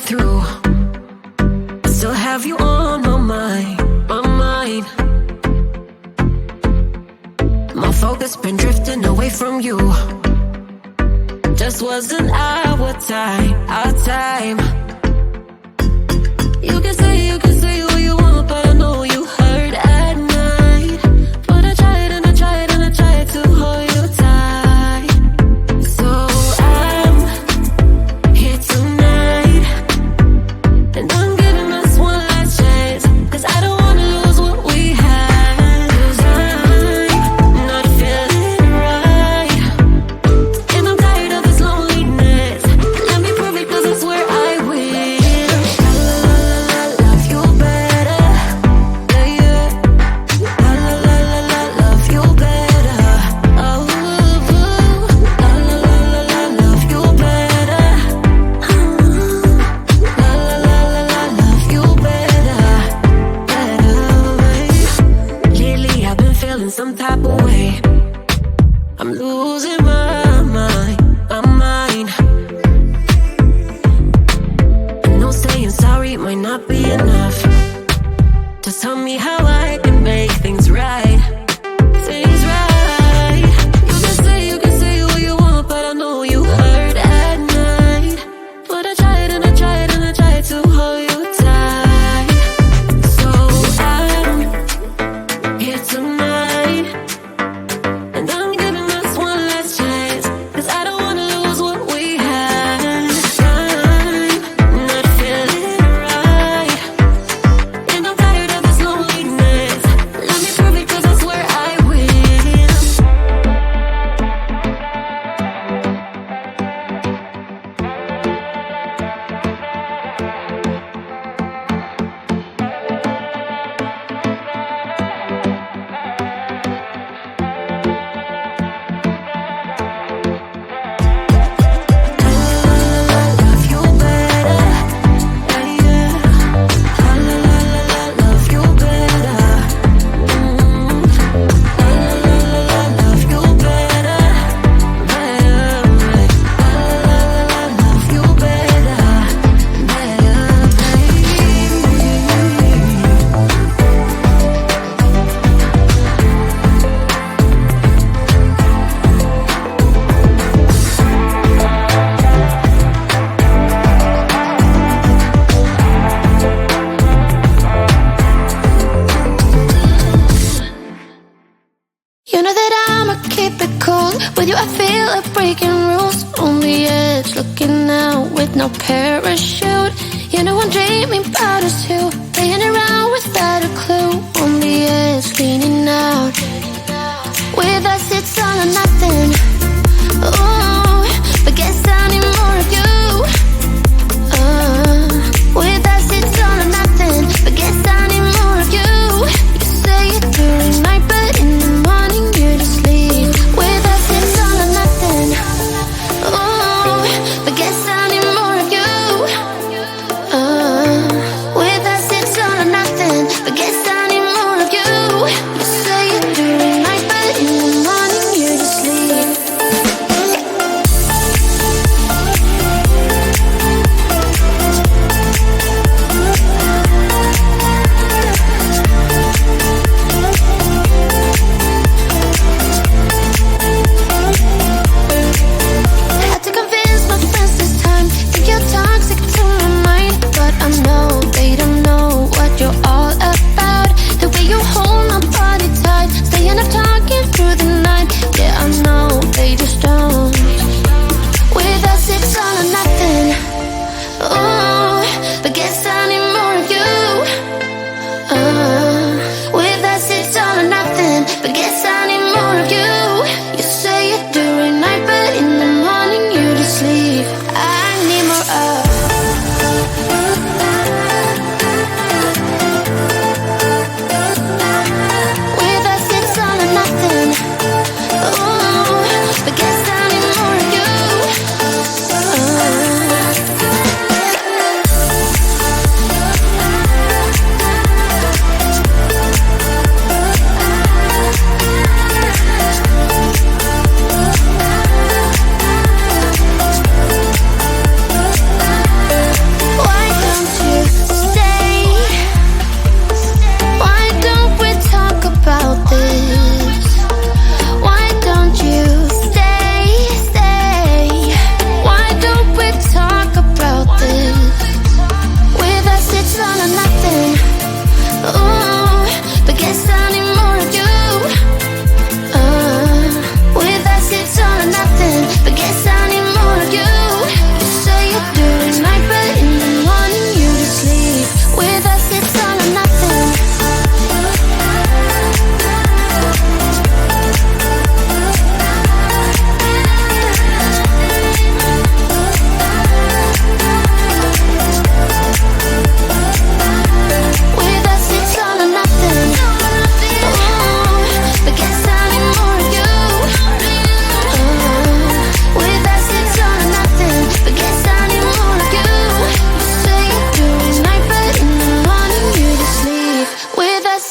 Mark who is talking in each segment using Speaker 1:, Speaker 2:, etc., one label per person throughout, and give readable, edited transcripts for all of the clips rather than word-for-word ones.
Speaker 1: through. I still have you on my mind, my mind. My focus been drifting away from you. Just wasn't our time, our time. You can say what you want, but I know you hurt at night. But I tried and I tried and I tried to hold you tight. So I'm here tonight, and I'm giving us one last chance, 'cause I don't wanna lose what we had. 'Cause I'm not feeling right, and I'm tired of this loneliness. Let me prove it, 'cause I swear I will. Love you better, yeah, yeah. Love you better, oh, love you better, love you better, Lately I've been feeling some type of way. I'm losing my mind, my mind. I know saying sorry might not be enough. Just tell me how I can make things right, things right. You can say what you want, but I know you hurt at night. But I tried and I tried and I tried to hold you tight. So I'm here tonight, and I'm giving us one last chance, 'cause I don't wanna lose what we had. I'm not feeling right, and I'm tired of this loneliness. Let me prove it, 'cause I swear I will. Love you better, yeah, yeah. Love you better, love you better, love you better, You know that I'ma keep it cool. With you I feel like breaking rules. On the edge, looking out with no parachute. You know I'm dreaming about us two, playing around without a clue. On the edge, leaning out. With us it's all or nothing. Ooh, but guess I need more of you. With us it's all or nothing, but guess I need more of you. You say it during night, but in the morning you're asleep. With us it's all or nothing. Ooh, but guess I need more of you. With us it's all or nothing, but guess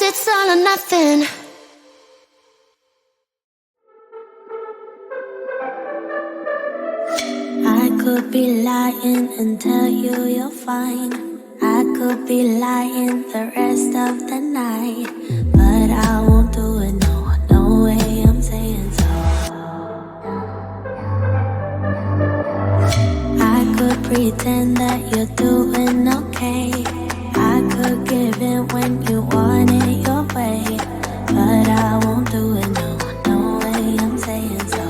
Speaker 1: it's all or nothing. I could be lying and tell you you're fine. I could be lying the rest of the night, but I won't do it, no, no way I'm saying so. I could pretend that you're doing okay. I could give in when you want it your way, but I won't do it, no, no way I'm saying so.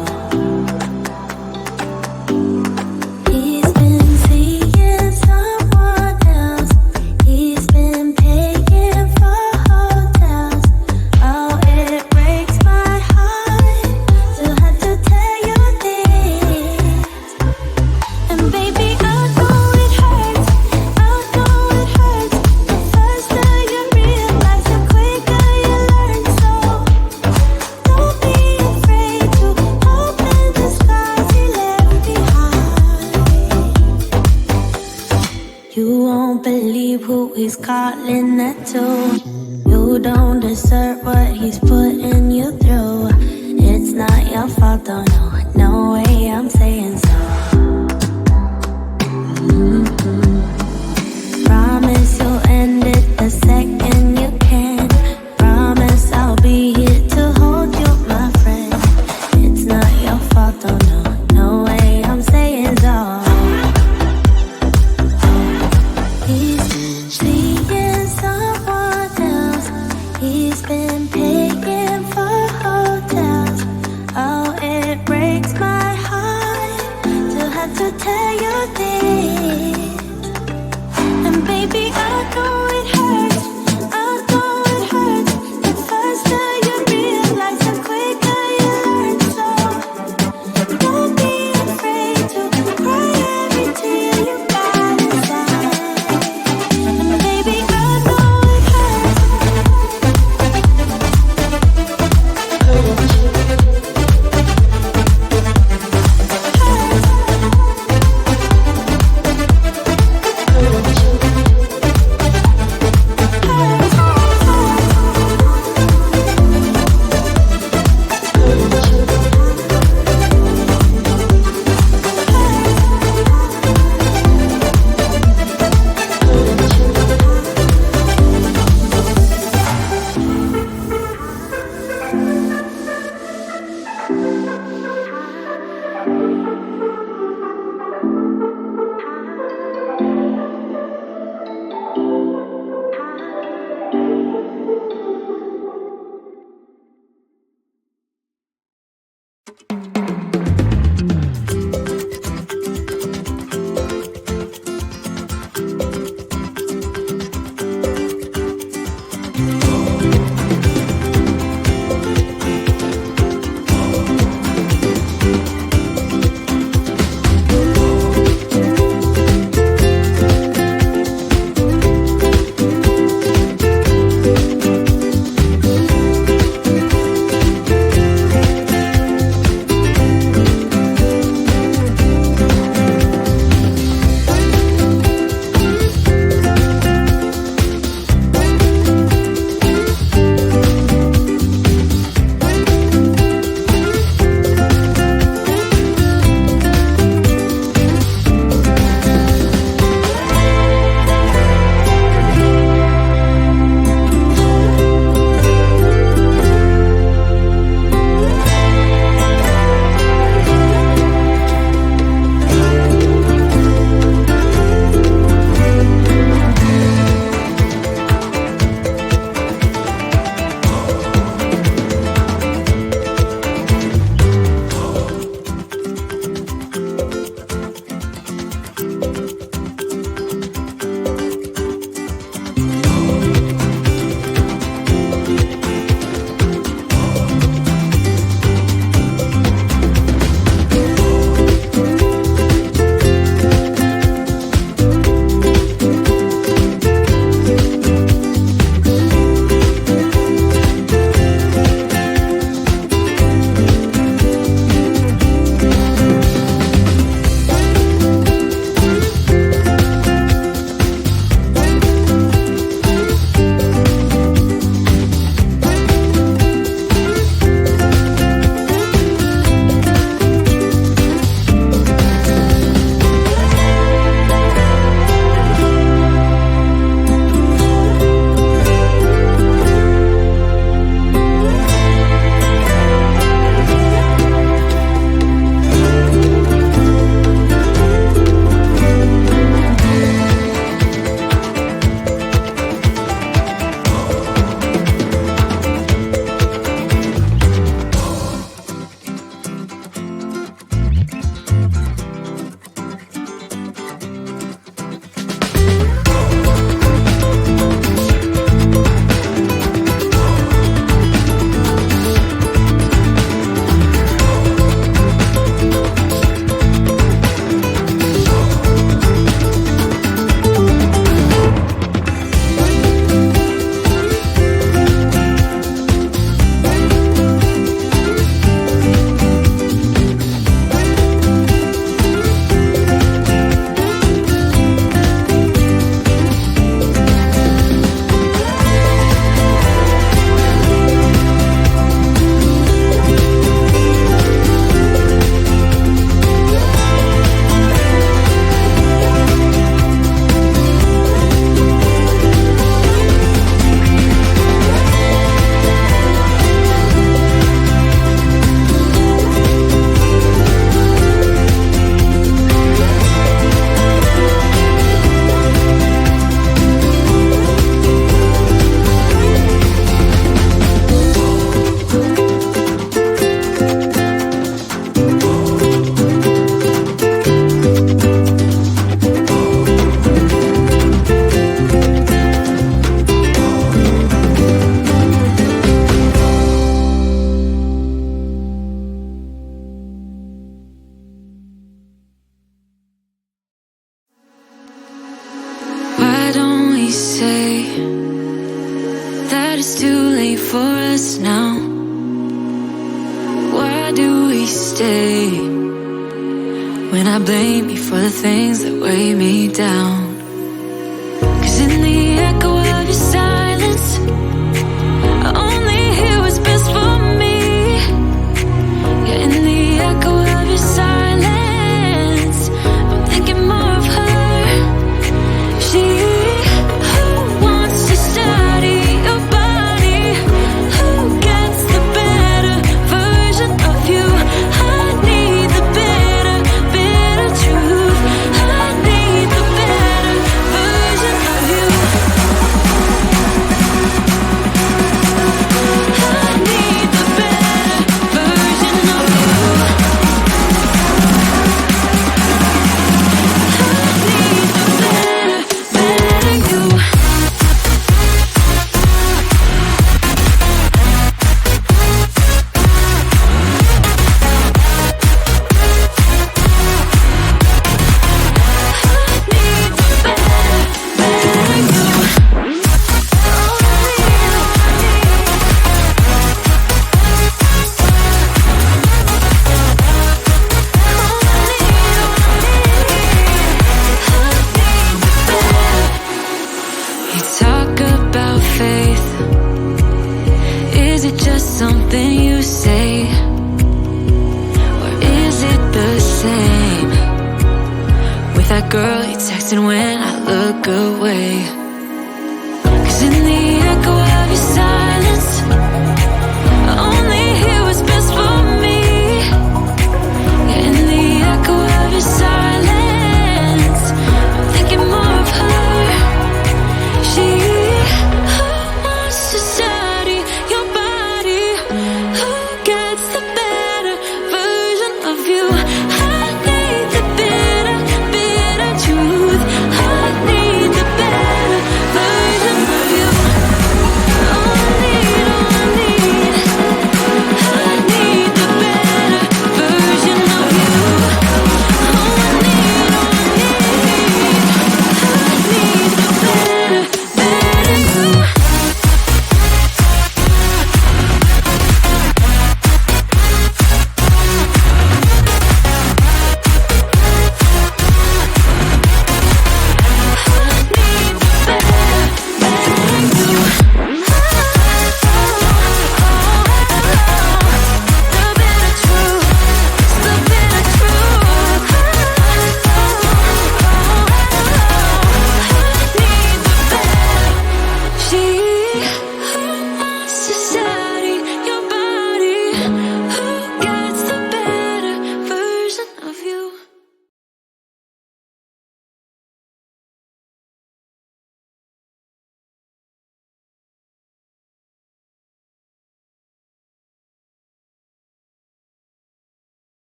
Speaker 1: He's been seeing someone else. He's been paying for hotels. Oh, it breaks my heart to have to tell you this. And baby, I know it hurts. I know it hurts. The faster you realize, the quicker you learn. So don't be afraid to open the scars he left behind. You won't believe who he's calling that to. You don't deserve what he's putting you through. It's not your fault, though, no, no way I'm saying so. Promise you'll end it the second you can. Promise I'll be here to hold you, my friend. It's not your fault, though, no, no way I'm saying so. He's been seeing someone else. He's been paying for hotels. Oh, it breaks wait for us now? Why do we stay when I blame you for the things that weigh me down? 'Cause in the echo of your silence, I only hear what's best for me. Yeah, in the echo of your silence, I'm thinking more of her. She who wants to study your body, who gets the better version of you. I need the better truth. I need the better version of you. I need the better version of you. I need the better you. You talk about faith. Is it just something you say? Or is it the same with that girl you texted when I look away?